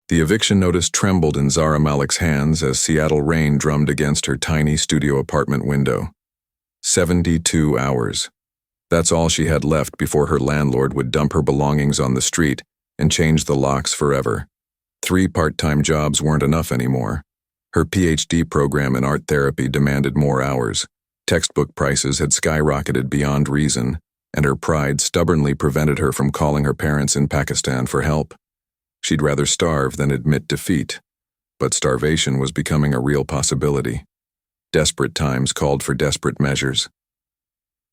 The eviction notice trembled in Zara Malik's hands as Seattle rain drummed against her tiny studio apartment window. 72 hours. That's all she had left before her landlord would dump her belongings on the street and change the locks forever. 3 part-time jobs weren't enough anymore. Her PhD program in art therapy demanded more hours. Textbook prices had skyrocketed beyond reason, and her pride stubbornly prevented her from calling her parents in Pakistan for help. She'd rather starve than admit defeat, but starvation was becoming a real possibility. Desperate times called for desperate measures.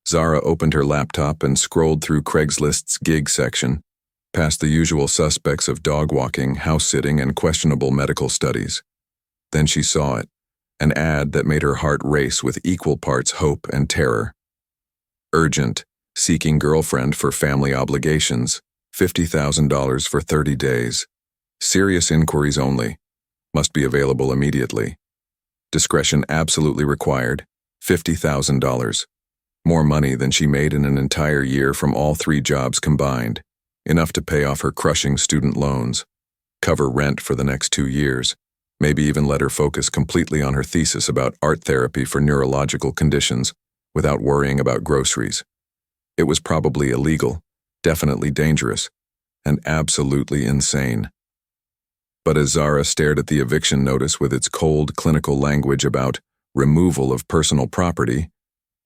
Zara opened her laptop and scrolled through Craigslist's gig section, past the usual suspects of dog walking, house sitting, and questionable medical studies. Then she saw it, an ad that made her heart race with equal parts hope and terror. Urgent, seeking girlfriend for family obligations, $50,000 for 30 days. Serious inquiries only. Must be available immediately. Discretion absolutely required, $50,000. More money than she made in an entire year from all 3 jobs combined. Enough to pay off her crushing student loans, cover rent for the next 2 years, maybe even let her focus completely on her thesis about art therapy for neurological conditions without worrying about groceries. It was probably illegal, definitely dangerous, and absolutely insane. But as Zara stared at the eviction notice with its cold clinical language about removal of personal property,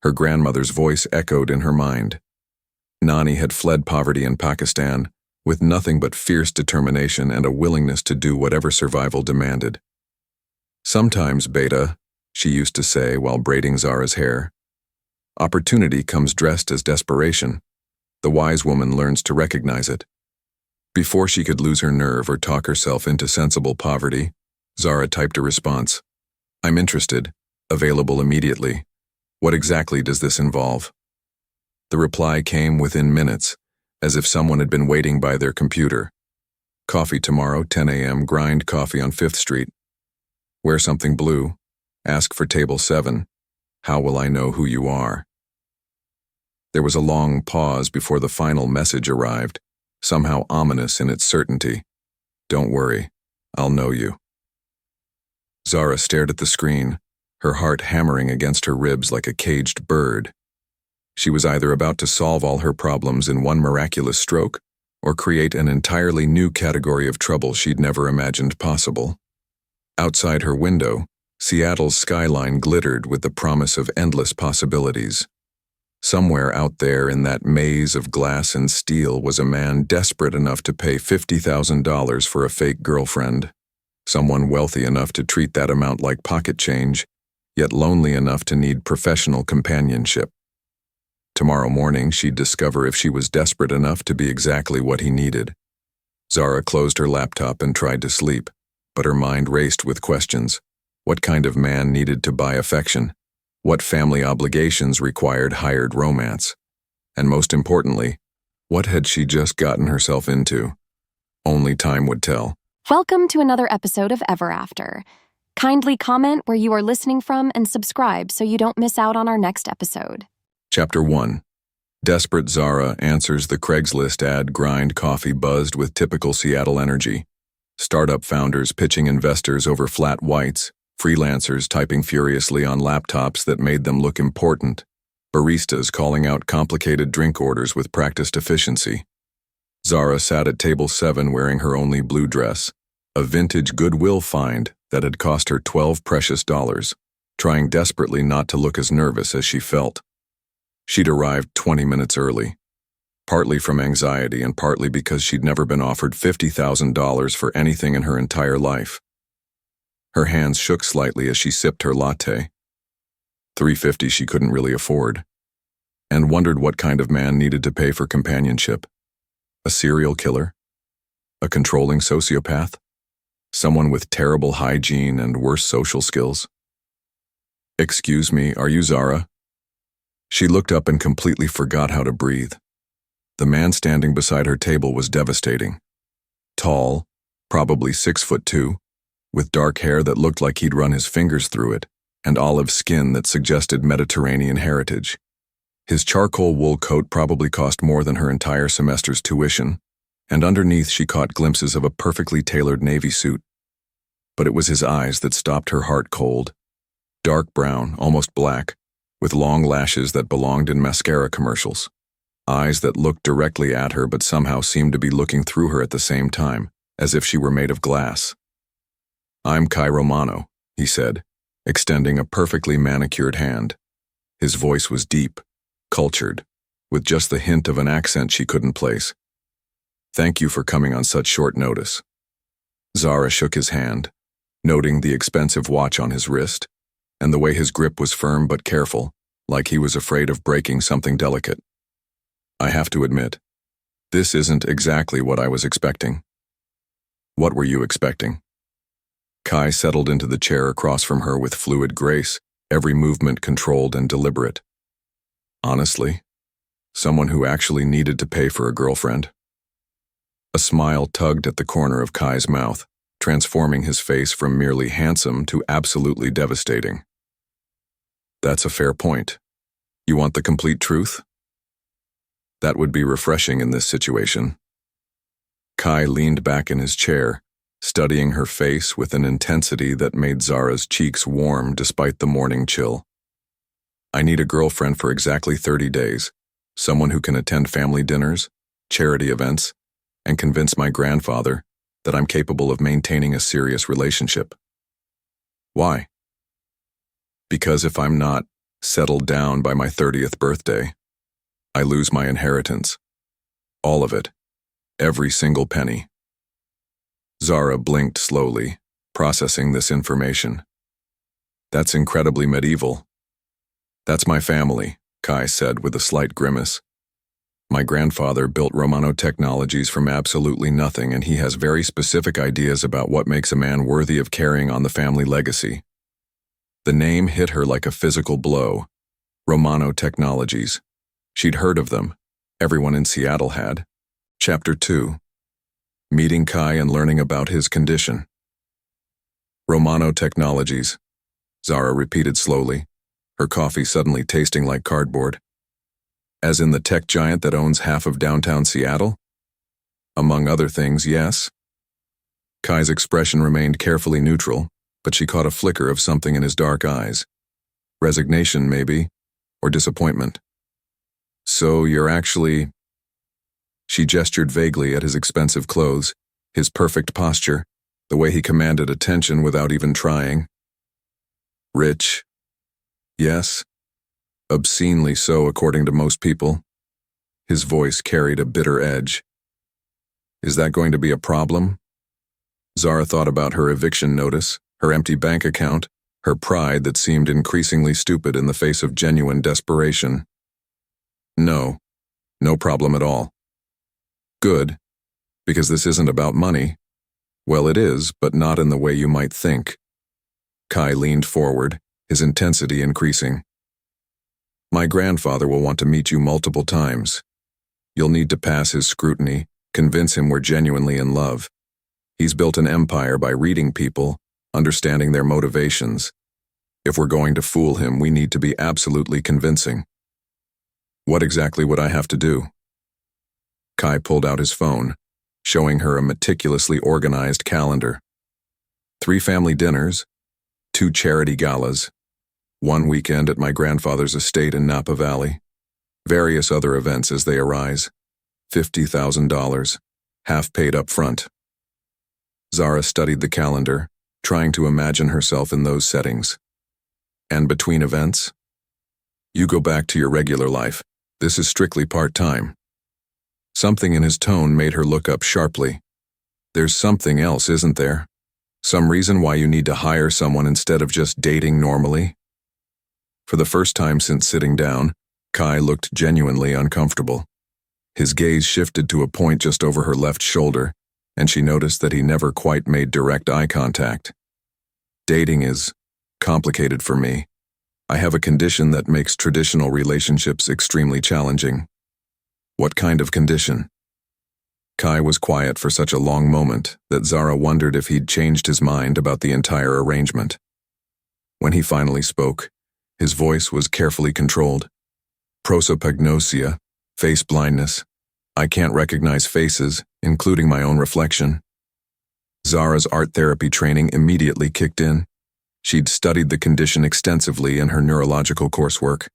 her grandmother's voice echoed in her mind. Nani had fled poverty in Pakistan with nothing but fierce determination and a willingness to do whatever survival demanded. Sometimes, beta, she used to say while braiding Zara's hair, opportunity comes dressed as desperation. The wise woman learns to recognize it. Before she could lose her nerve or talk herself into sensible poverty, Zara typed a response. I'm interested. Available immediately. What exactly does this involve? The reply came within minutes, as if someone had been waiting by their computer. Coffee tomorrow, 10 a.m., grind coffee on 5th Street. Wear something blue. Ask for table 7. How will I know who you are? There was a long pause before the final message arrived, somehow ominous in its certainty. Don't worry, I'll know you. Zara stared at the screen, her heart hammering against her ribs like a caged bird. She was either about to solve all her problems in one miraculous stroke, or create an entirely new category of trouble she'd never imagined possible. Outside her window, Seattle's skyline glittered with the promise of endless possibilities. Somewhere out there in that maze of glass and steel was a man desperate enough to pay $50,000 for a fake girlfriend, someone wealthy enough to treat that amount like pocket change, yet lonely enough to need professional companionship. Tomorrow morning, she'd discover if she was desperate enough to be exactly what he needed. Zara closed her laptop and tried to sleep, but her mind raced with questions. What kind of man needed to buy affection? What family obligations required hired romance? And most importantly, what had she just gotten herself into? Only time would tell. Welcome to another episode of Ever After. Kindly comment where you are listening from and subscribe so you don't miss out on our next episode. Chapter 1. Desperate Zara answers the Craigslist ad. Grind coffee buzzed with typical Seattle energy. Startup founders pitching investors over flat whites, freelancers typing furiously on laptops that made them look important, baristas calling out complicated drink orders with practiced efficiency. Zara sat at table 7 wearing her only blue dress, a vintage Goodwill find that had cost her $12 precious, trying desperately not to look as nervous as she felt. She'd arrived 20 minutes early, partly from anxiety and partly because she'd never been offered $50,000 for anything in her entire life. Her hands shook slightly as she sipped her latte. $3.50 she couldn't really afford, and wondered what kind of man needed to pay for companionship. A serial killer? A controlling sociopath? Someone with terrible hygiene and worse social skills? Excuse me, are you Zara? She looked up and completely forgot how to breathe. The man standing beside her table was devastating. Tall, probably 6'2", with dark hair that looked like he'd run his fingers through it, and olive skin that suggested Mediterranean heritage. His charcoal wool coat probably cost more than her entire semester's tuition, and underneath she caught glimpses of a perfectly tailored navy suit. But it was his eyes that stopped her heart cold. Dark brown, almost black, with long lashes that belonged in mascara commercials. Eyes that looked directly at her but somehow seemed to be looking through her at the same time, as if she were made of glass. "I'm Kai Romano," he said, extending a perfectly manicured hand. His voice was deep, cultured, with just the hint of an accent she couldn't place. "Thank you for coming on such short notice." Zara shook his hand, noting the expensive watch on his wrist, and the way his grip was firm but careful, like he was afraid of breaking something delicate. "I have to admit, this isn't exactly what I was expecting." "What were you expecting?" Kai settled into the chair across from her with fluid grace, every movement controlled and deliberate. "Honestly, someone who actually needed to pay for a girlfriend." A smile tugged at the corner of Kai's mouth, transforming his face from merely handsome to absolutely devastating. "That's a fair point. You want the complete truth?" "That would be refreshing in this situation." Kai leaned back in his chair, studying her face with an intensity that made Zara's cheeks warm despite the morning chill. "I need a girlfriend for exactly 30 days, someone who can attend family dinners, charity events, and convince my grandfather that I'm capable of maintaining a serious relationship." "Why?" "Because if I'm not settled down by my 30th birthday, I lose my inheritance. All of it. Every single penny." Zara blinked slowly, processing this information. "That's incredibly medieval." "That's my family," Kai said with a slight grimace. "My grandfather built Romano Technologies from absolutely nothing, and he has very specific ideas about what makes a man worthy of carrying on the family legacy." The name hit her like a physical blow. Romano Technologies. She'd heard of them. Everyone in Seattle had. Chapter 2. Meeting Kai and learning about his condition. "Romano Technologies," Zara repeated slowly, her coffee suddenly tasting like cardboard. "As in the tech giant that owns half of downtown Seattle?" "Among other things, yes." Kai's expression remained carefully neutral, but she caught a flicker of something in his dark eyes. Resignation, maybe, or disappointment. "So you're actually—" She gestured vaguely at his expensive clothes, his perfect posture, the way he commanded attention without even trying. "Rich. Yes. Obscenely so, according to most people." His voice carried a bitter edge. "Is that going to be a problem?" Zara thought about her eviction notice, her empty bank account, her pride that seemed increasingly stupid in the face of genuine desperation. "No. No problem at all." "Good. Because this isn't about money." "Well, it is, but not in the way you might think." Kai leaned forward, his intensity increasing. "My grandfather will want to meet you multiple times. You'll need to pass his scrutiny, convince him we're genuinely in love. He's built an empire by reading people, understanding their motivations. If we're going to fool him, we need to be absolutely convincing." "What exactly would I have to do?" Kai pulled out his phone, showing her a meticulously organized calendar. 3 family dinners, 2 charity galas, 1 weekend at my grandfather's estate in Napa Valley, various other events as they arise, $50,000, half paid up front. Zara studied the calendar, trying to imagine herself in those settings. "And between events?" "You go back to your regular life. This is strictly part-time." Something in his tone made her look up sharply. "There's something else, isn't there? Some reason why you need to hire someone instead of just dating normally?" For the first time since sitting down, Kai looked genuinely uncomfortable. His gaze shifted to a point just over her left shoulder, and she noticed that he never quite made direct eye contact. "Dating is complicated for me. I have a condition that makes traditional relationships extremely challenging." "What kind of condition?" Kai was quiet for such a long moment that Zara wondered if he'd changed his mind about the entire arrangement. When he finally spoke, his voice was carefully controlled. "Prosopagnosia, face blindness. I can't recognize faces, including my own reflection. Zara's art therapy training immediately kicked in. She'd studied the condition extensively in her neurological coursework.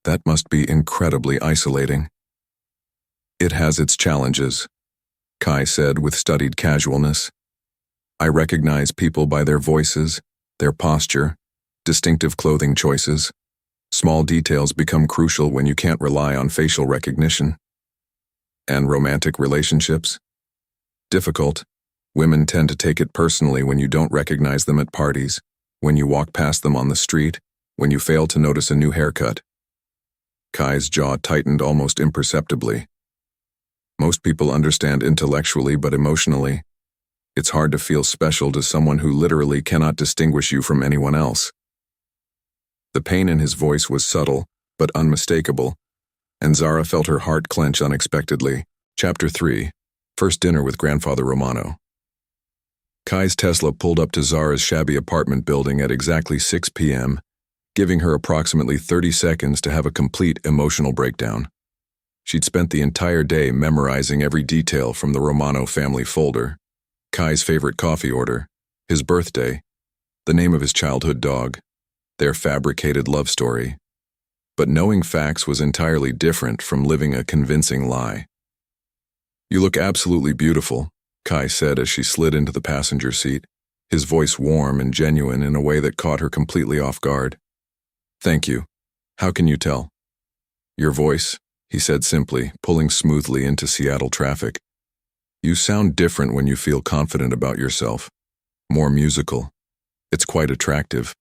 That must be incredibly isolating. It has its challenges, Kai said with studied casualness. I recognize people by their voices, their posture, distinctive clothing choices. Small details become crucial when you can't rely on facial recognition. And romantic relationships? Difficult. Women tend to take it personally when you don't recognize them at parties, when you walk past them on the street, when you fail to notice a new haircut. Kai's jaw tightened almost imperceptibly. Most people understand intellectually, but emotionally, it's hard to feel special to someone who literally cannot distinguish you from anyone else. The pain in his voice was subtle, but unmistakable, and Zara felt her heart clench unexpectedly. Chapter 3. First Dinner with Grandfather Romano. Kai's Tesla pulled up to Zara's shabby apartment building at exactly 6 p.m., giving her approximately 30 seconds to have a complete emotional breakdown. She'd spent the entire day memorizing every detail from the Romano family folder: Kai's favorite coffee order, his birthday, the name of his childhood dog, their fabricated love story. But knowing facts was entirely different from living a convincing lie. You look absolutely beautiful, Kai said as she slid into the passenger seat, his voice warm and genuine in a way that caught her completely off guard. Thank you. How can you tell? Your voice, he said simply, pulling smoothly into Seattle traffic. You sound different when you feel confident about yourself. More musical. It's quite attractive.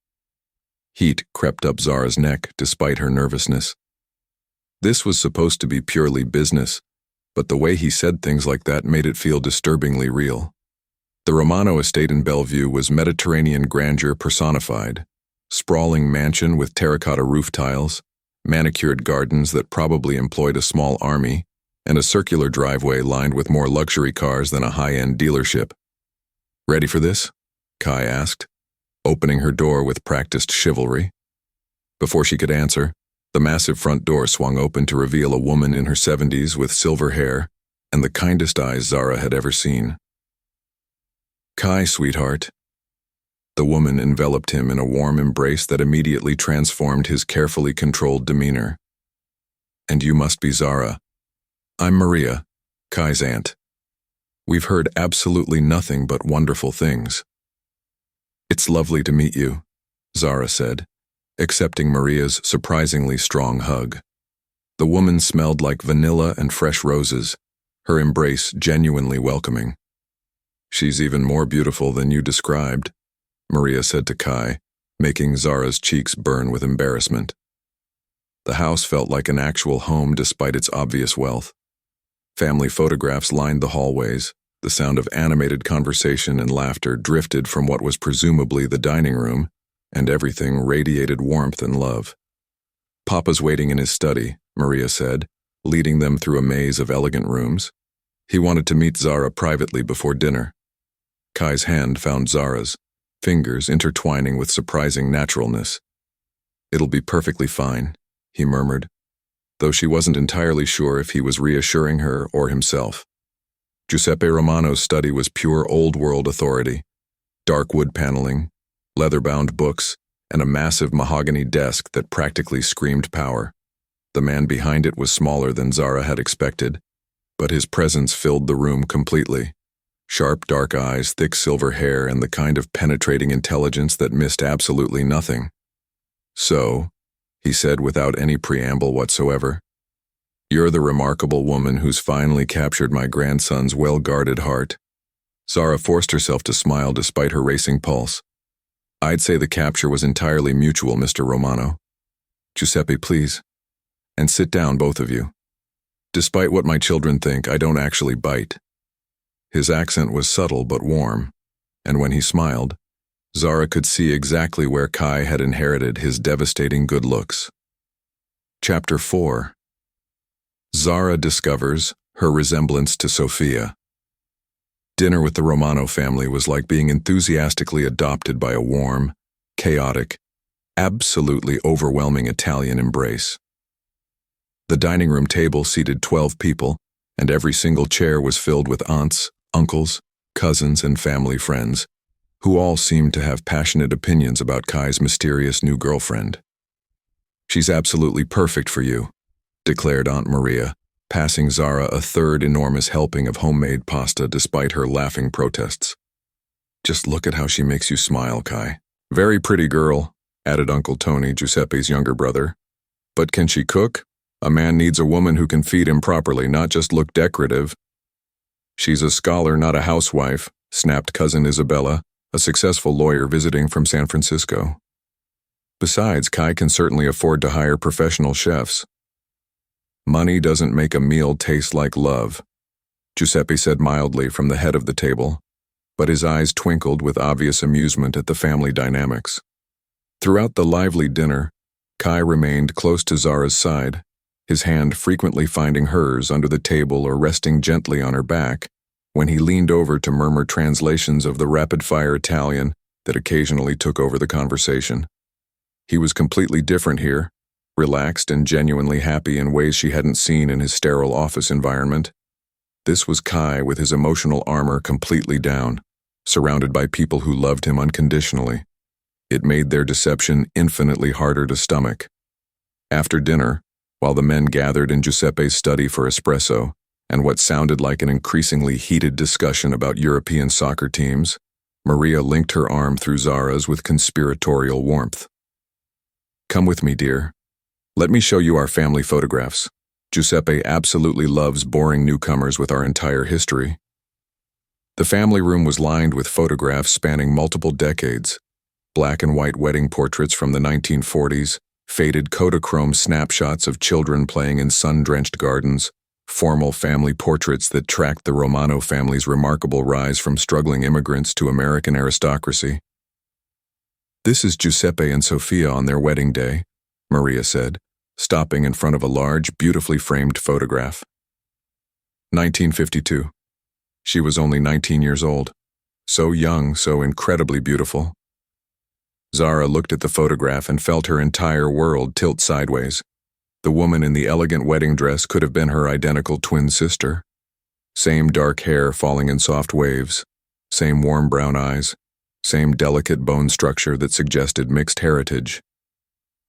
Heat crept up Zara's neck despite her nervousness. This was supposed to be purely business, but the way he said things like that made it feel disturbingly real. The Romano estate in Bellevue was Mediterranean grandeur personified. Sprawling mansion with terracotta roof tiles, manicured gardens that probably employed a small army, and a circular driveway lined with more luxury cars than a high-end dealership. Ready for this? Kai asked, opening her door with practiced chivalry. Before she could answer, the massive front door swung open to reveal a woman in her 70s with silver hair and the kindest eyes Zara had ever seen. Kai, sweetheart. The woman enveloped him in a warm embrace that immediately transformed his carefully controlled demeanor. And you must be Zara. I'm Maria, Kai's aunt. We've heard absolutely nothing but wonderful things. It's lovely to meet you, Zara said, accepting Maria's surprisingly strong hug. The woman smelled like vanilla and fresh roses, her embrace genuinely welcoming. She's even more beautiful than you described, Maria said to Kai, making Zara's cheeks burn with embarrassment. The house felt like an actual home despite its obvious wealth. Family photographs lined the hallways, the sound of animated conversation and laughter drifted from what was presumably the dining room, and everything radiated warmth and love. Papa's waiting in his study, Maria said, leading them through a maze of elegant rooms. He wanted to meet Zara privately before dinner. Kai's hand found Zara's, fingers intertwining with surprising naturalness. It'll be perfectly fine, he murmured, though she wasn't entirely sure if he was reassuring her or himself. Giuseppe Romano's study was pure old-world authority. Dark wood paneling, leather-bound books, and a massive mahogany desk that practically screamed power. The man behind it was smaller than Zara had expected, but his presence filled the room completely. Sharp, dark eyes, thick silver hair, and the kind of penetrating intelligence that missed absolutely nothing. So, he said without any preamble whatsoever, you're the remarkable woman who's finally captured my grandson's well-guarded heart. Zara forced herself to smile despite her racing pulse. I'd say the capture was entirely mutual, Mr. Romano. Giuseppe, please. And sit down, both of you. Despite what my children think, I don't actually bite. His accent was subtle but warm, and when he smiled, Zara could see exactly where Kai had inherited his devastating good looks. Chapter 4. Zara discovers her resemblance to Sophia. Dinner with the Romano family was like being enthusiastically adopted by a warm, chaotic, absolutely overwhelming Italian embrace. The dining room table seated 12 people, and every single chair was filled with aunts, uncles, cousins, and family friends, who all seemed to have passionate opinions about Kai's mysterious new girlfriend. "She's absolutely perfect for you," declared Aunt Maria, passing Zara a third enormous helping of homemade pasta despite her laughing protests. "Just look at how she makes you smile, Kai." "Very pretty girl," added Uncle Tony, Giuseppe's younger brother. "But can she cook? A man needs a woman who can feed him properly, not just look decorative." "She's a scholar, not a housewife," snapped cousin Isabella, a successful lawyer visiting from San Francisco. "Besides, Kai can certainly afford to hire professional chefs." "Money doesn't make a meal taste like love," Giuseppe said mildly from the head of the table, but his eyes twinkled with obvious amusement at the family dynamics. Throughout the lively dinner, Kai remained close to Zara's side, his hand frequently finding hers under the table or resting gently on her back when he leaned over to murmur translations of the rapid-fire Italian that occasionally took over the conversation. He was completely different here, relaxed and genuinely happy in ways she hadn't seen in his sterile office environment. This was Kai with his emotional armor completely down, surrounded by people who loved him unconditionally. It made their deception infinitely harder to stomach. After dinner, while the men gathered in Giuseppe's study for espresso and what sounded like an increasingly heated discussion about European soccer teams, Maria linked her arm through Zara's with conspiratorial warmth. "Come with me, dear. Let me show you our family photographs. Giuseppe absolutely loves boring newcomers with our entire history." The family room was lined with photographs spanning multiple decades: black and white wedding portraits from the 1940s, faded Kodachrome snapshots of children playing in sun-drenched gardens, formal family portraits that tracked the Romano family's remarkable rise from struggling immigrants to American aristocracy. "This is Giuseppe and Sofia on their wedding day," Maria said, stopping in front of a large, beautifully framed photograph. 1952. She was only 19 years old. So young, so incredibly beautiful. Zara looked at the photograph and felt her entire world tilt sideways. The woman in the elegant wedding dress could have been her identical twin sister. Same dark hair falling in soft waves, same warm brown eyes, same delicate bone structure that suggested mixed heritage.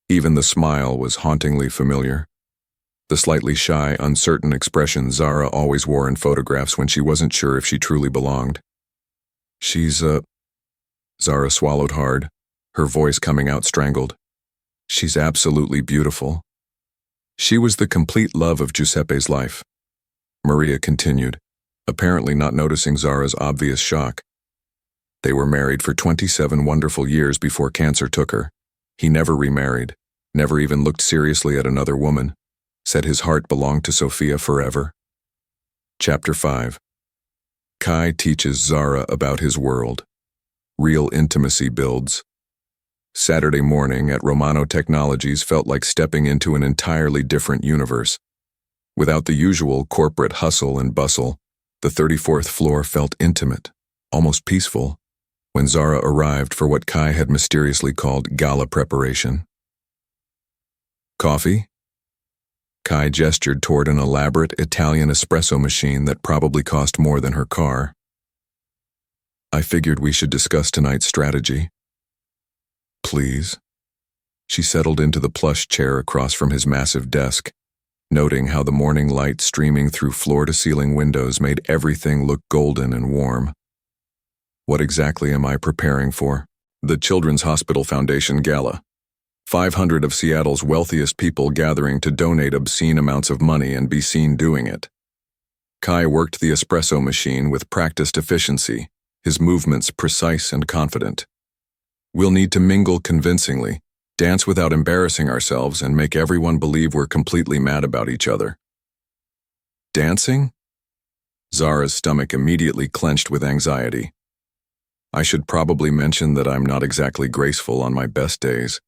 Even the smile was hauntingly familiar. The slightly shy, uncertain expression Zara always wore in photographs when she wasn't sure if she truly belonged. Zara swallowed hard, her voice coming out strangled. "She's absolutely beautiful." She was the complete love of Giuseppe's life. Maria continued, apparently not noticing Zara's obvious shock. They were married for 27 wonderful years before cancer took her. He never remarried, never even looked seriously at another woman, said his heart belonged to Sofia forever. Chapter 5. Kai teaches Zara about his world. Real intimacy builds. Saturday morning at Romano Technologies felt like stepping into an entirely different universe. Without the usual corporate hustle and bustle, the 34th floor felt intimate, almost peaceful, when Zara arrived for what Kai had mysteriously called gala preparation. "Coffee?" Kai gestured toward an elaborate Italian espresso machine that probably cost more than her car. "I figured we should discuss tonight's strategy." "Please." She settled into the plush chair across from his massive desk, noting how the morning light streaming through floor-to-ceiling windows made everything look golden and warm. "What exactly am I preparing for?" "The Children's Hospital Foundation Gala. 500 of Seattle's wealthiest people gathering to donate obscene amounts of money and be seen doing it." Kai worked the espresso machine with practiced efficiency, his movements precise and confident. "We'll need to mingle convincingly, dance without embarrassing ourselves, and make everyone believe we're completely mad about each other." "Dancing?" Zara's stomach immediately clenched with anxiety. "I should probably mention that I'm not exactly graceful on my best days."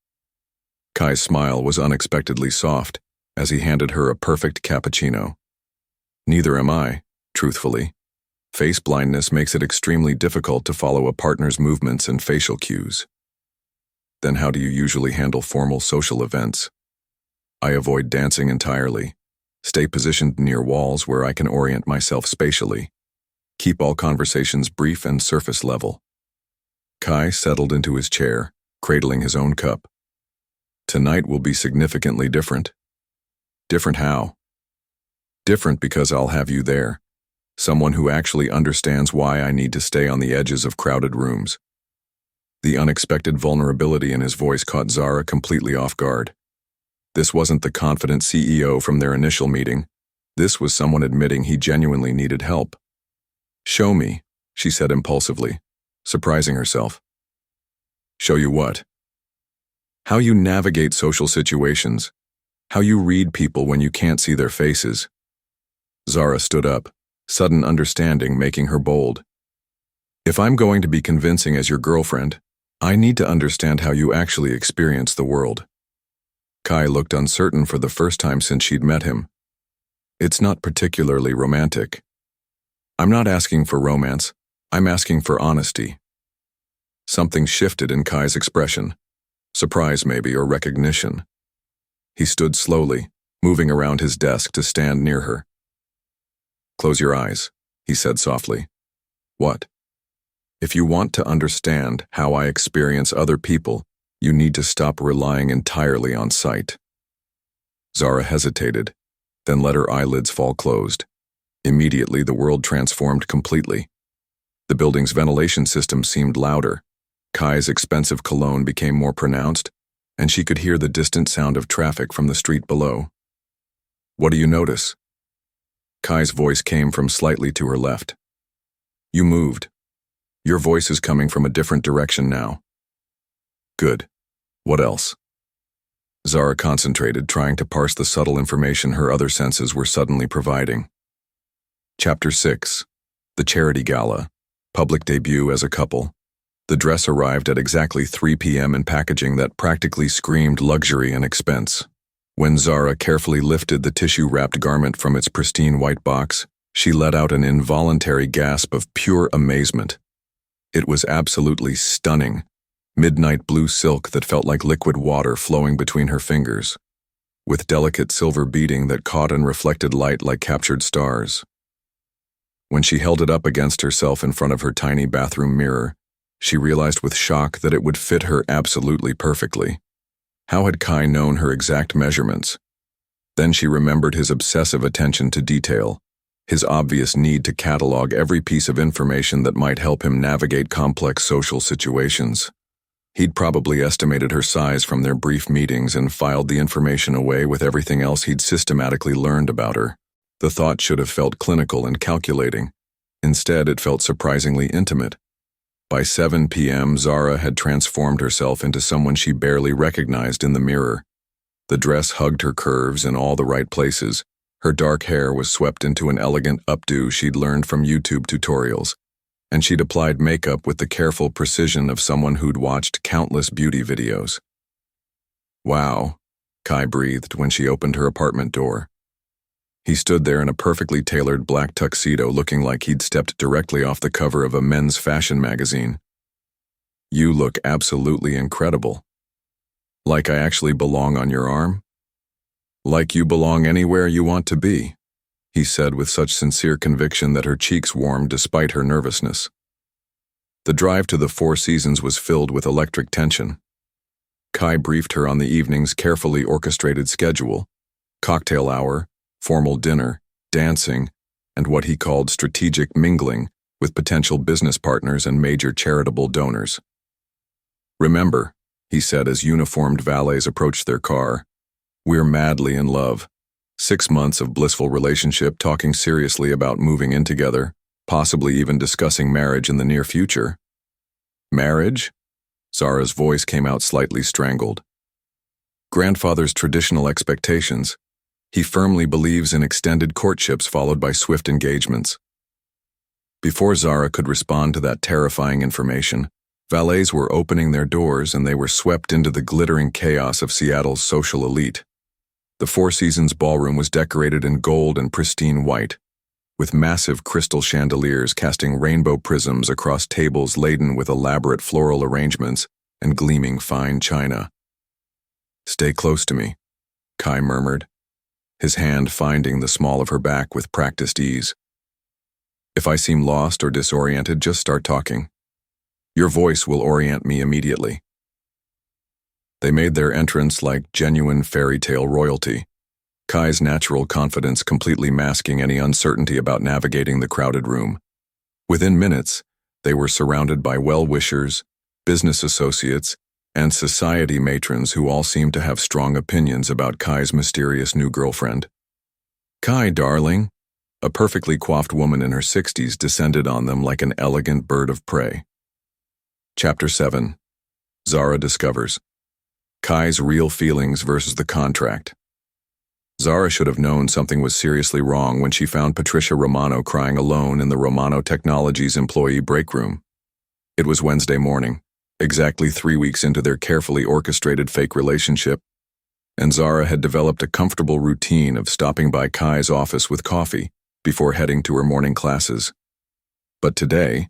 Kai's smile was unexpectedly soft as he handed her a perfect cappuccino. "Neither am I, truthfully. Face blindness makes it extremely difficult to follow a partner's movements and facial cues." "Then how do you usually handle formal social events?" "I avoid dancing entirely. Stay positioned near walls where I can orient myself spatially. Keep all conversations brief and surface level. Kai settled into his chair, cradling his own cup. Tonight will be significantly different. Different how? Different because I'll have you there. Someone who actually understands why I need to stay on the edges of crowded rooms. The unexpected vulnerability in his voice caught Zara completely off guard. This wasn't the confident CEO from their initial meeting. This was someone admitting he genuinely needed help. "Show me," she said impulsively, surprising herself. "Show you what?" "How you navigate social situations. How you read people when you can't see their faces." Zara stood up, sudden understanding making her bold. "If I'm going to be convincing as your girlfriend, I need to understand how you actually experience the world." Kai looked uncertain for the first time since she'd met him. "It's not particularly romantic." "I'm not asking for romance. I'm asking for honesty." Something shifted in Kai's expression. Surprise maybe, or recognition. He stood slowly, moving around his desk to stand near her. "Close your eyes," he said softly. "What?" "If you want to understand how I experience other people, you need to stop relying entirely on sight." Zara hesitated, then let her eyelids fall closed. Immediately, the world transformed completely. The building's ventilation system seemed louder. Kai's expensive cologne became more pronounced, and she could hear the distant sound of traffic from the street below. "What do you notice?" Kai's voice came from slightly to her left. "You moved. Your voice is coming from a different direction now." "Good. What else?" Zara concentrated, trying to parse the subtle information her other senses were suddenly providing. Chapter 6. The Charity Gala. Public debut as a couple. The dress arrived at exactly 3 p.m. in packaging that practically screamed luxury and expense. When Zara carefully lifted the tissue-wrapped garment from its pristine white box, she let out an involuntary gasp of pure amazement. It was absolutely stunning. Midnight blue silk that felt like liquid water flowing between her fingers, with delicate silver beading that caught and reflected light like captured stars. When she held it up against herself in front of her tiny bathroom mirror, she realized with shock that it would fit her absolutely perfectly. How had Kai known her exact measurements? Then she remembered his obsessive attention to detail, his obvious need to catalog every piece of information that might help him navigate complex social situations. He'd probably estimated her size from their brief meetings and filed the information away with everything else he'd systematically learned about her. The thought should have felt clinical and calculating. Instead, it felt surprisingly intimate. By 7 p.m., Zara had transformed herself into someone she barely recognized in the mirror. The dress hugged her curves in all the right places. Her dark hair was swept into an elegant updo she'd learned from YouTube tutorials, and she'd applied makeup with the careful precision of someone who'd watched countless beauty videos. "Wow," Kai breathed when she opened her apartment door. He stood there in a perfectly tailored black tuxedo, looking like he'd stepped directly off the cover of a men's fashion magazine. "You look absolutely incredible. Like I actually belong on your arm?" "Like you belong anywhere you want to be," he said with such sincere conviction that her cheeks warmed despite her nervousness. The drive to the Four Seasons was filled with electric tension. Kai briefed her on the evening's carefully orchestrated schedule: cocktail hour, formal dinner, dancing, and what he called strategic mingling with potential business partners and major charitable donors. "Remember," he said as uniformed valets approached their car, "we're madly in love. 6 months of blissful relationship, talking seriously about moving in together, possibly even discussing marriage in the near future." "Marriage?" Zara's voice came out slightly strangled. "Grandfather's traditional expectations. He firmly believes in extended courtships followed by swift engagements." Before Zara could respond to that terrifying information, valets were opening their doors and they were swept into the glittering chaos of Seattle's social elite. The Four Seasons ballroom was decorated in gold and pristine white, with massive crystal chandeliers casting rainbow prisms across tables laden with elaborate floral arrangements and gleaming fine china. "Stay close to me," Kai murmured. his hand finding the small of her back with practiced ease. If I seem lost or disoriented, just start talking. Your voice will orient me immediately. They made their entrance like genuine fairy tale royalty, Kai's natural confidence completely masking any uncertainty about navigating the crowded room. Within minutes, they were surrounded by well-wishers, business associates, and society matrons who all seemed to have strong opinions about Kai's mysterious new girlfriend. "Kai, darling," a perfectly coiffed woman in her 60s descended on them like an elegant bird of prey. Chapter 7. Zara discovers Kai's real feelings versus the contract. Zara should have known something was seriously wrong when she found Patricia Romano crying alone in the Romano Technologies employee break room. It was Wednesday morning, exactly 3 weeks into their carefully orchestrated fake relationship, and Zara had developed a comfortable routine of stopping by Kai's office with coffee before heading to her morning classes. But today,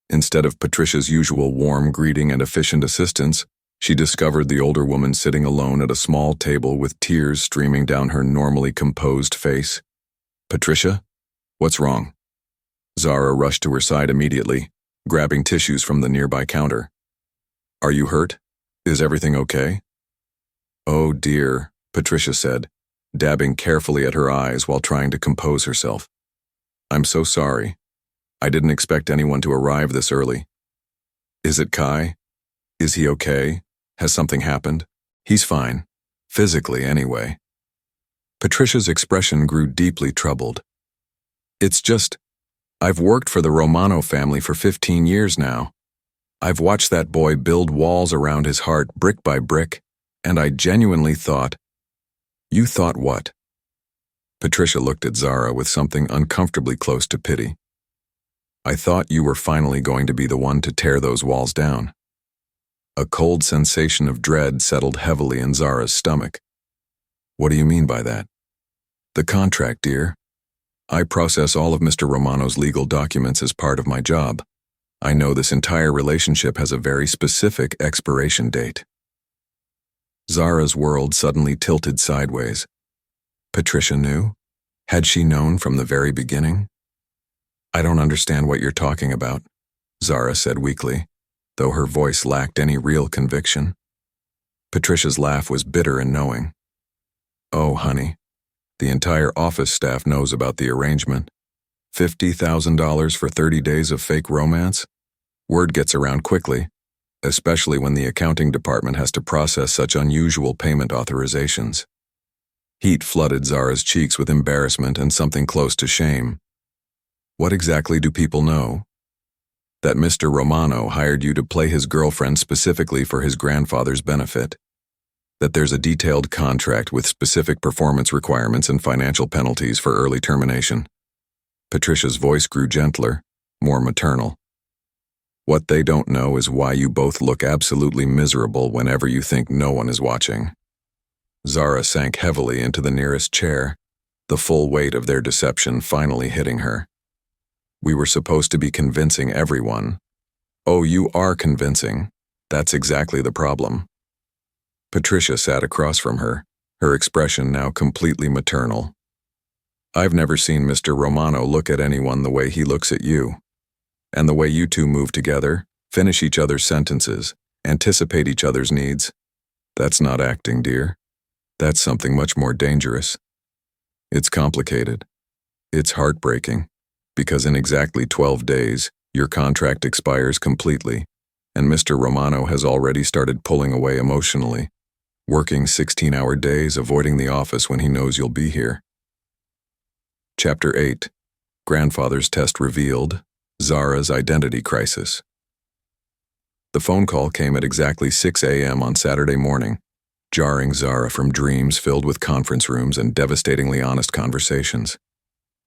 instead of Patricia's usual warm greeting and efficient assistance, she discovered the older woman sitting alone at a small table with tears streaming down her normally composed face. "Patricia, what's wrong?" Zara rushed to her side immediately, grabbing tissues from the nearby counter. "Are you hurt? Is everything okay?" "Oh dear," Patricia said, dabbing carefully at her eyes while trying to compose herself. "I'm so sorry. I didn't expect anyone to arrive this early." "Is it Kai? Is he okay? Has something happened?" "He's fine. Physically, anyway." Patricia's expression grew deeply troubled. "It's just, I've worked for the Romano family for 15 years now. I've watched that boy build walls around his heart brick by brick, and I genuinely thought—" "You thought what?" Patricia looked at Zara with something uncomfortably close to pity. "I thought you were finally going to be the one to tear those walls down." A cold sensation of dread settled heavily in Zara's stomach. "What do you mean by that?" "The contract, dear. I process all of Mr. Romano's legal documents as part of my job. I know this entire relationship has a very specific expiration date." Zara's world suddenly tilted sideways. Patricia knew? Had she known from the very beginning? "I don't understand what you're talking about," Zara said weakly, though her voice lacked any real conviction. Patricia's laugh was bitter and knowing. "Oh, honey, the entire office staff knows about the arrangement. $50,000 for 30 days of fake romance? Word gets around quickly, especially when the accounting department has to process such unusual payment authorizations." Heat flooded Zara's cheeks with embarrassment and something close to shame. "What exactly do people know?" "That Mr. Romano hired you to play his girlfriend specifically for his grandfather's benefit. That there's a detailed contract with specific performance requirements and financial penalties for early termination." Patricia's voice grew gentler, more maternal. "What they don't know is why you both look absolutely miserable whenever you think no one is watching." Zara sank heavily into the nearest chair, the full weight of their deception finally hitting her. "We were supposed to be convincing everyone." "Oh, you are convincing. That's exactly the problem." Patricia sat across from her, her expression now completely maternal. "I've never seen Mr. Romano look at anyone the way he looks at you. And the way you two move together, finish each other's sentences, anticipate each other's needs. That's not acting, dear. That's something much more dangerous. It's complicated. It's heartbreaking. Because in exactly 12 days, your contract expires completely, and Mr. Romano has already started pulling away emotionally, working 16-hour days, avoiding the office when he knows you'll be here." Chapter 8. Grandfather's Test Revealed, Zara's Identity Crisis. The phone call came at exactly 6 a.m. on Saturday morning, jarring Zara from dreams filled with conference rooms and devastatingly honest conversations.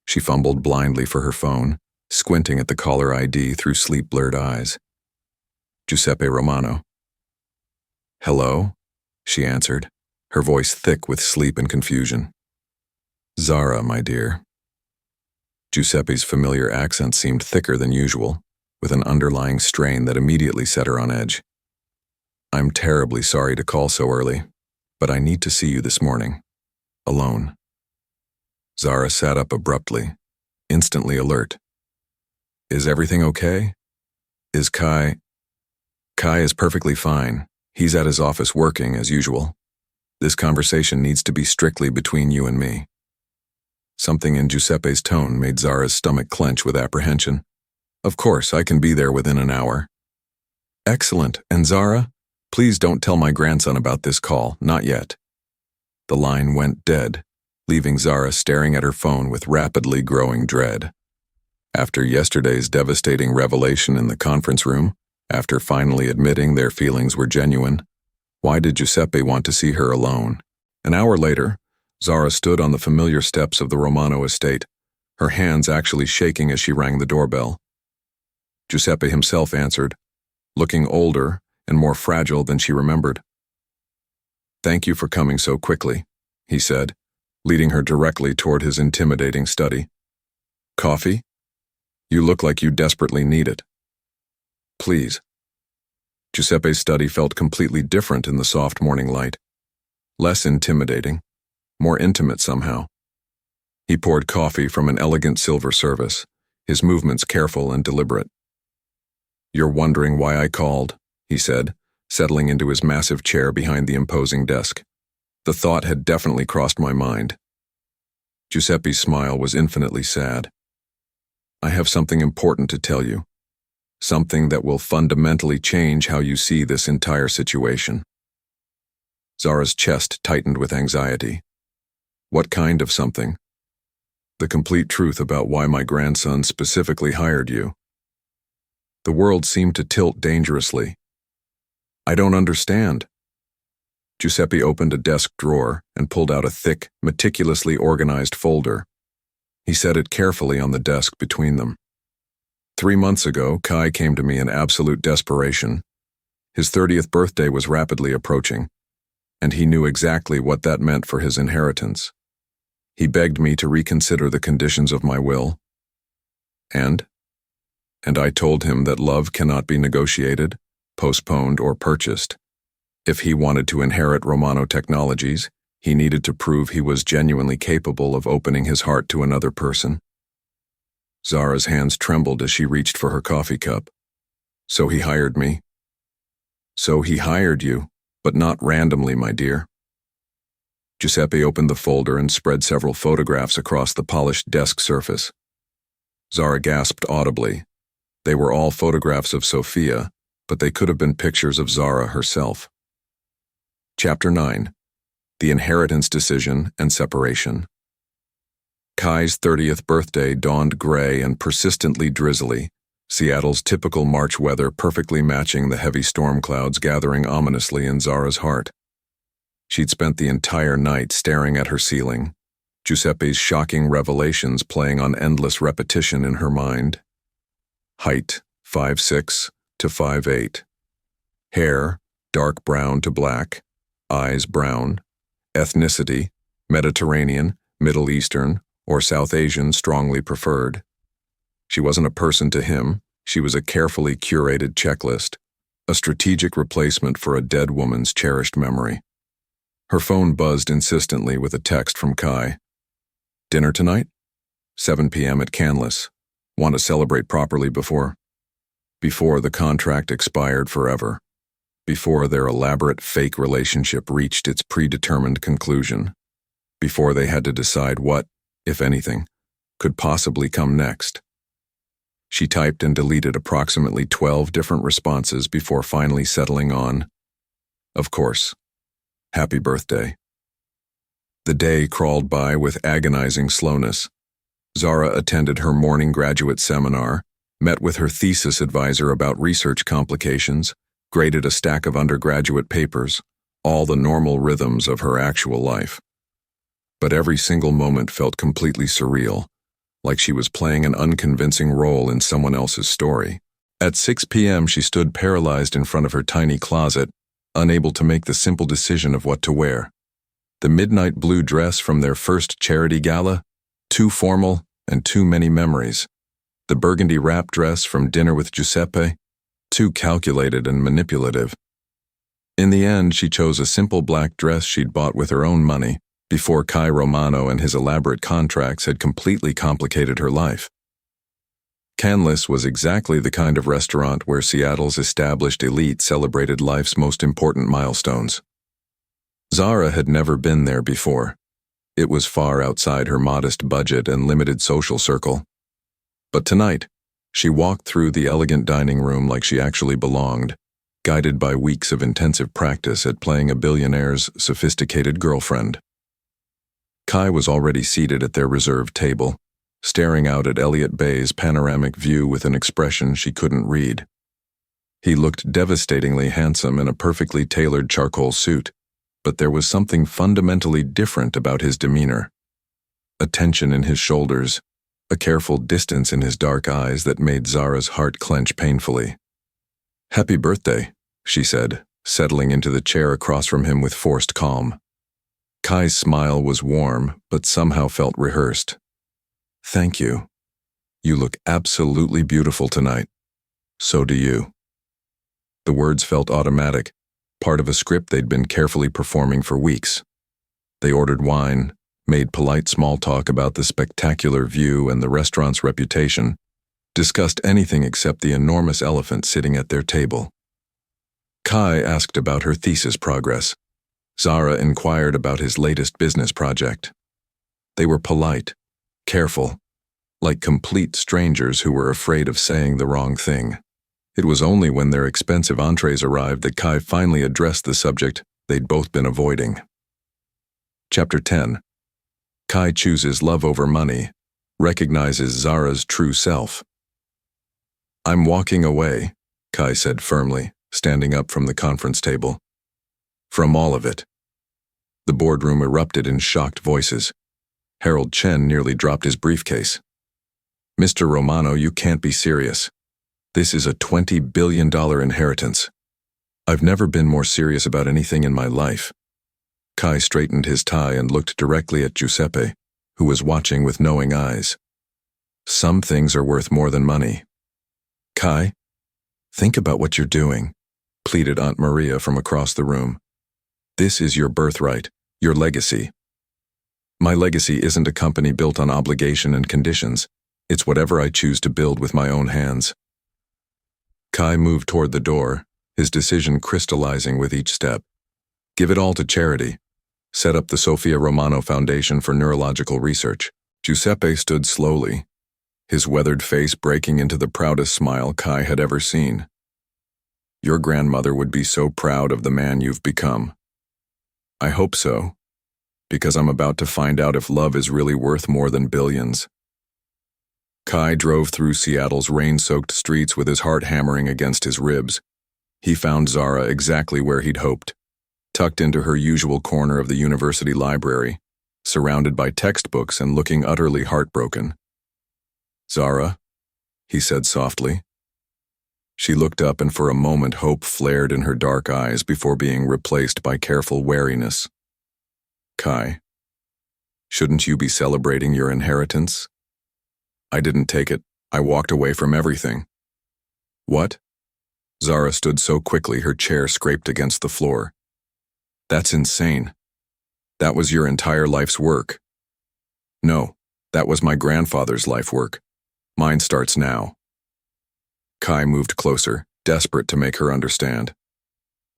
She fumbled blindly for her phone, squinting at the caller ID through sleep-blurred eyes. "Giuseppe Romano." "Hello?" she answered, her voice thick with sleep and confusion. "Zara, my dear." Giuseppe's familiar accent seemed thicker than usual, with an underlying strain that immediately set her on edge. "I'm terribly sorry to call so early, but I need to see you this morning. Alone." Zara sat up abruptly, instantly alert. Is everything okay? Is Kai... Kai is perfectly fine. He's at his office working, as usual. This conversation needs to be strictly between you and me. Something in Giuseppe's tone made Zara's stomach clench with apprehension. Of course, I can be there within an hour. Excellent. And Zara, please don't tell my grandson about this call, not yet. The line went dead, leaving Zara staring at her phone with rapidly growing dread. After yesterday's devastating revelation in the conference room, after finally admitting their feelings were genuine, why did Giuseppe want to see her alone? An hour later, Zara stood on the familiar steps of the Romano estate, her hands actually shaking as she rang the doorbell. Giuseppe himself answered, looking older and more fragile than she remembered. Thank you for coming so quickly, he said, leading her directly toward his intimidating study. Coffee? You look like you desperately need it. Please. Giuseppe's study felt completely different in the soft morning light. Less intimidating, more intimate somehow. He poured coffee from an elegant silver service, his movements careful and deliberate. You're wondering why I called, he said, settling into his massive chair behind the imposing desk. The thought had definitely crossed my mind. Giuseppe's smile was infinitely sad. I have something important to tell you. Something that will fundamentally change how you see this entire situation. Zara's chest tightened with anxiety. What kind of something? The complete truth about why my grandson specifically hired you. The world seemed to tilt dangerously. I don't understand. Giuseppe opened a desk drawer and pulled out a thick, meticulously organized folder. He set it carefully on the desk between them. 3 months ago, Kai came to me in absolute desperation. His 30th birthday was rapidly approaching, and he knew exactly what that meant for his inheritance. He begged me to reconsider the conditions of my will. And I told him that love cannot be negotiated, postponed, or purchased. If he wanted to inherit Romano Technologies, he needed to prove he was genuinely capable of opening his heart to another person. Zara's hands trembled as she reached for her coffee cup. So he hired me. So he hired you, but not randomly, my dear. Giuseppe opened the folder and spread several photographs across the polished desk surface. Zara gasped audibly. They were all photographs of Sophia, but they could have been pictures of Zara herself. Chapter 9. The Inheritance Decision and Separation. Kai's 30th birthday dawned gray and persistently drizzly, Seattle's typical March weather perfectly matching the heavy storm clouds gathering ominously in Zara's heart. She'd spent the entire night staring at her ceiling, Giuseppe's shocking revelations playing on endless repetition in her mind. Height, 5'6" to 5'8". Hair, dark brown to black. Eyes, brown. Ethnicity, Mediterranean, Middle Eastern, or South Asian strongly preferred. She wasn't a person to him, she was a carefully curated checklist, a strategic replacement for a dead woman's cherished memory. Her phone buzzed insistently with a text from Kai. Dinner tonight? 7 p.m. at Canlis. Want to celebrate properly before the contract expired forever. Before their elaborate fake relationship reached its predetermined conclusion. Before they had to decide what, if anything, could possibly come next. She typed and deleted approximately 12 different responses before finally settling on, of course, happy birthday. The day crawled by with agonizing slowness. Zara attended her morning graduate seminar, met with her thesis advisor about research complications, graded a stack of undergraduate papers, all the normal rhythms of her actual life. But every single moment felt completely surreal, like she was playing an unconvincing role in someone else's story. At 6 p.m. she stood paralyzed in front of her tiny closet, unable to make the simple decision of what to wear. The midnight blue dress from their first charity gala, too formal and too many memories. The burgundy wrap dress from dinner with Giuseppe, too calculated and manipulative. In the end, she chose a simple black dress she'd bought with her own money, before Kai Romano and his elaborate contracts had completely complicated her life. Canlis was exactly the kind of restaurant where Seattle's established elite celebrated life's most important milestones. Zara had never been there before. It was far outside her modest budget and limited social circle. But tonight, she walked through the elegant dining room like she actually belonged, guided by weeks of intensive practice at playing a billionaire's sophisticated girlfriend. Kai was already seated at their reserved table, staring out at Elliott Bay's panoramic view with an expression she couldn't read. He looked devastatingly handsome in a perfectly tailored charcoal suit, but there was something fundamentally different about his demeanor. A tension in his shoulders, a careful distance in his dark eyes that made Zara's heart clench painfully. "Happy birthday," she said, settling into the chair across from him with forced calm. Kai's smile was warm, but somehow felt rehearsed. "Thank you. You look absolutely beautiful tonight. So do you." The words felt automatic, part of a script they'd been carefully performing for weeks. They ordered wine, made polite small talk about the spectacular view and the restaurant's reputation, discussed anything except the enormous elephant sitting at their table. Kai asked about her thesis progress. Zara inquired about his latest business project. They were polite, careful, like complete strangers who were afraid of saying the wrong thing. It was only when their expensive entrees arrived that Kai finally addressed the subject they'd both been avoiding. Chapter 10. Kai chooses love over money, recognizes Zara's true self. "I'm walking away," Kai said firmly, standing up from the conference table. "From all of it." The boardroom erupted in shocked voices. Harold Chen nearly dropped his briefcase. "Mr. Romano, you can't be serious. This is a $20 billion inheritance. I've never been more serious about anything in my life." Kai straightened his tie and looked directly at Giuseppe, who was watching with knowing eyes. "Some things are worth more than money." "Kai, think about what you're doing," pleaded Aunt Maria from across the room. "This is your birthright, your legacy." "My legacy isn't a company built on obligation and conditions. It's whatever I choose to build with my own hands." Kai moved toward the door, his decision crystallizing with each step. Give it all to charity. Set up the Sofia Romano Foundation for Neurological Research. Giuseppe stood slowly, his weathered face breaking into the proudest smile Kai had ever seen. "Your grandmother would be so proud of the man you've become." "I hope so, because I'm about to find out if love is really worth more than billions." Kai drove through Seattle's rain-soaked streets with his heart hammering against his ribs. He found Zara exactly where he'd hoped, tucked into her usual corner of the university library, surrounded by textbooks and looking utterly heartbroken. "Zara," he said softly. She looked up, and for a moment hope flared in her dark eyes before being replaced by careful wariness. "Kai, shouldn't you be celebrating your inheritance?" "I didn't take it. I walked away from everything." "What?" Zara stood so quickly her chair scraped against the floor. "That's insane. That was your entire life's work." "No, that was my grandfather's life work. Mine starts now." Kai moved closer, desperate to make her understand.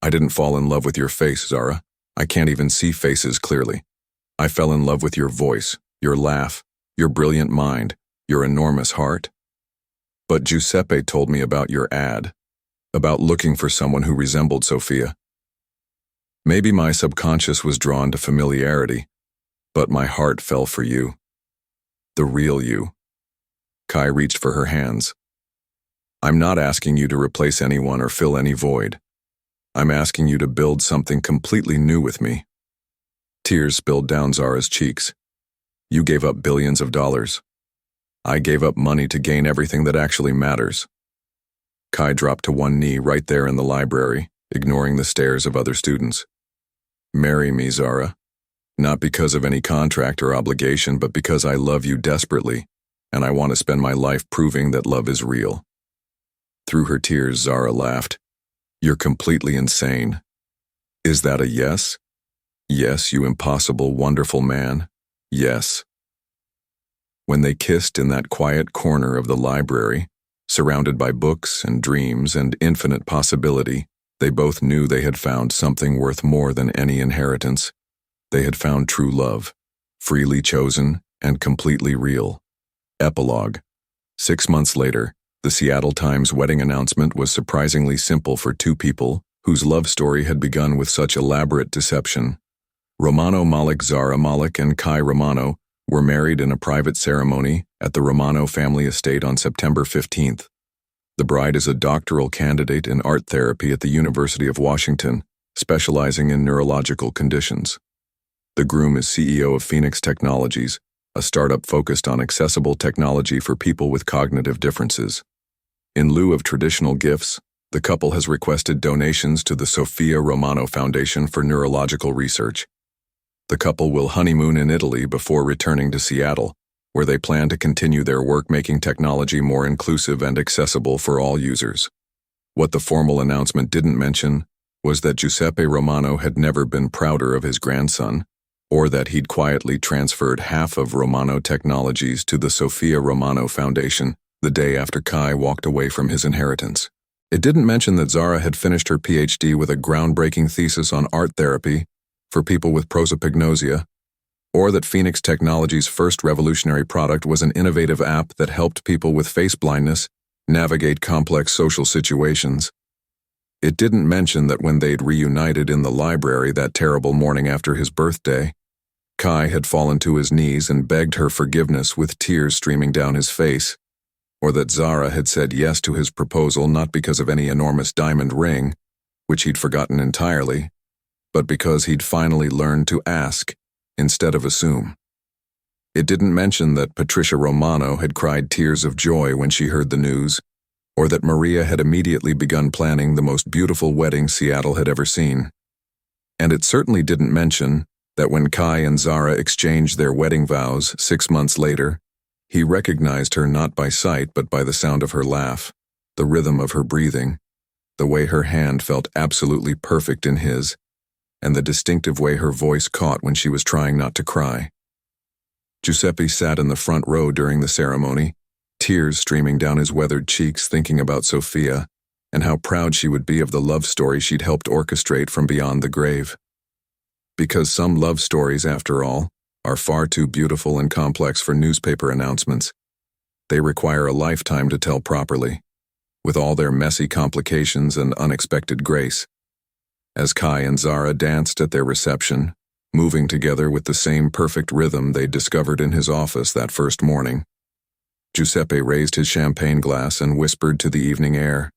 "I didn't fall in love with your face, Zara. I can't even see faces clearly. I fell in love with your voice, your laugh, your brilliant mind, your enormous heart. But Giuseppe told me about your ad, about looking for someone who resembled Sofia. Maybe my subconscious was drawn to familiarity, but my heart fell for you. The real you." Kai reached for her hands. "I'm not asking you to replace anyone or fill any void. I'm asking you to build something completely new with me." Tears spilled down Zara's cheeks. "You gave up billions of dollars. I gave up money to gain everything that actually matters." Kai dropped to one knee right there in the library, ignoring the stares of other students. "Marry me, Zara. Not because of any contract or obligation, but because I love you desperately, and I want to spend my life proving that love is real." Through her tears, Zara laughed. "You're completely insane. Is that a yes?" Yes, you impossible, wonderful man. Yes. When they kissed in that quiet corner of the library, surrounded by books and dreams and infinite possibility, they both knew they had found something worth more than any inheritance. They had found true love, freely chosen and completely real. Epilogue. 6 months later, the Seattle Times wedding announcement was surprisingly simple for two people whose love story had begun with such elaborate deception. Romano Malik, Zara Malik, and Kai Romano were married in a private ceremony at the Romano family estate on September 15th. The bride is a doctoral candidate in art therapy at the University of Washington, specializing in neurological conditions. The groom is CEO of Phoenix Technologies, a startup focused on accessible technology for people with cognitive differences. In lieu of traditional gifts, the couple has requested donations to the Sophia Romano Foundation for Neurological Research. The couple will honeymoon in Italy before returning to Seattle, where they plan to continue their work making technology more inclusive and accessible for all users. What the formal announcement didn't mention was that Giuseppe Romano had never been prouder of his grandson, or that he'd quietly transferred half of Romano Technologies to the Sophia Romano Foundation the day after Kai walked away from his inheritance. It didn't mention that Zara had finished her PhD with a groundbreaking thesis on art therapy for people with prosopagnosia, or that Phoenix Technologies' first revolutionary product was an innovative app that helped people with face blindness navigate complex social situations. It didn't mention that when they'd reunited in the library that terrible morning after his birthday, Kai had fallen to his knees and begged her forgiveness with tears streaming down his face, or that Zara had said yes to his proposal not because of any enormous diamond ring, which he'd forgotten entirely, but because he'd finally learned to ask instead of assume. It didn't mention that Patricia Romano had cried tears of joy when she heard the news, or that Maria had immediately begun planning the most beautiful wedding Seattle had ever seen. And it certainly didn't mention that when Kai and Zara exchanged their wedding vows 6 months later, he recognized her not by sight but by the sound of her laugh, the rhythm of her breathing, the way her hand felt absolutely perfect in his, and the distinctive way her voice caught when she was trying not to cry. Giuseppe sat in the front row during the ceremony, tears streaming down his weathered cheeks thinking about Sophia and how proud she would be of the love story she'd helped orchestrate from beyond the grave. Because some love stories, after all, are far too beautiful and complex for newspaper announcements. They require a lifetime to tell properly, with all their messy complications and unexpected grace. As Kai and Zara danced at their reception, moving together with the same perfect rhythm they'd discovered in his office that first morning, Giuseppe raised his champagne glass and whispered to the evening air,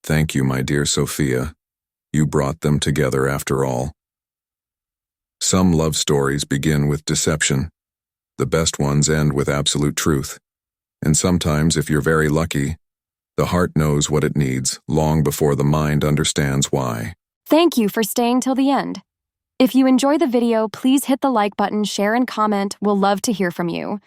"Thank you, my dear Sophia. You brought them together after all." Some love stories begin with deception. The best ones end with absolute truth. And sometimes, if you're very lucky, the heart knows what it needs long before the mind understands why. Thank you for staying till the end. If you enjoy the video, please hit the like button, share, and comment. We'll love to hear from you.